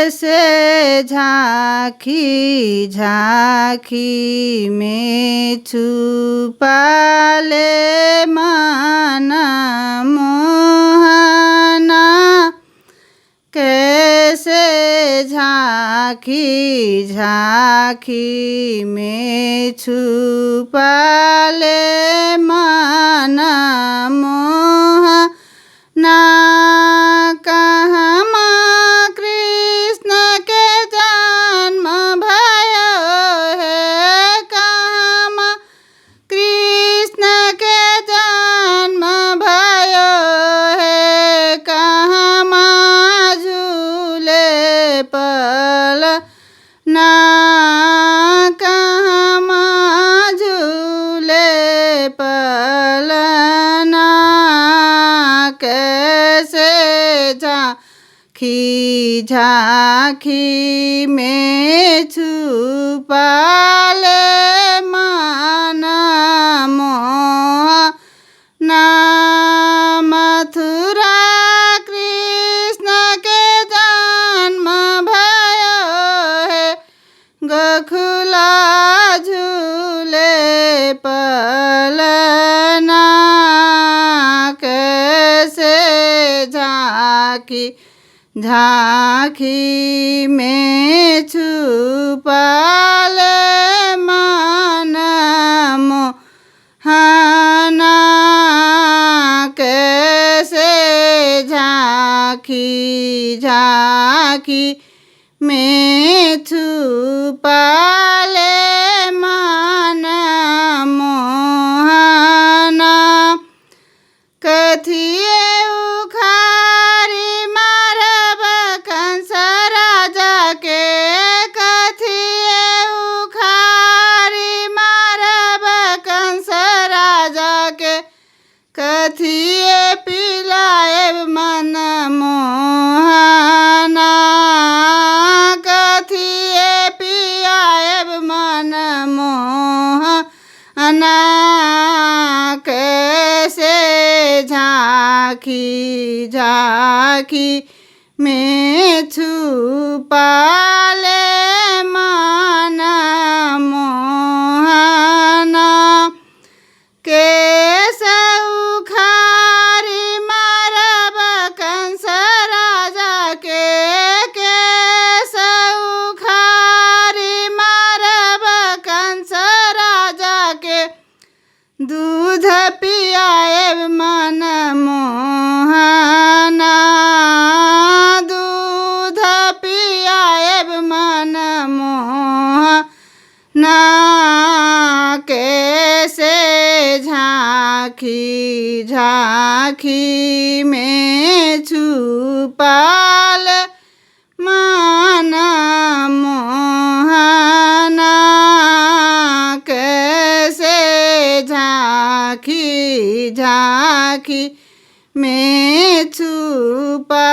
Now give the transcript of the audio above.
कैसे झांकी झांकी में छुपाले मनमोहना कैसे झांकी झांकी में छुपाले मनमोहना कहमा कृष्ण के जन्म भयो है कहमा कृष्ण के जन्म भयो है कहमा झूले पल ना कहमा झूले पलना कैसे झांकी झांकी में छुपाले मनमोहना मथुरा कृष्ण के जन्म भयो है गोकुला झूले पलना कैसे झांकी झांकी में छुपाले मनमोहना कैसे झांकी झांकी में छुपाले मनमोहना कथिए उखारी मारब कंस राजा के कथिए उखारी मारब कंस राजा के कथिए पिलाएब मनमोहना कथिए पियाएब मनमोहना कैसे झांकी झांकी में छुपाले मनमोहना कैसे उखारी मारब कंस राजा के कैसे उखारी मारब कंस राजा के दूध पियाएब मनमोहना दूध पियाएब मनमोहना कैसे झांकी झांकी में छुपाले मनमोहना कैसे झांकी झांकी में छुपा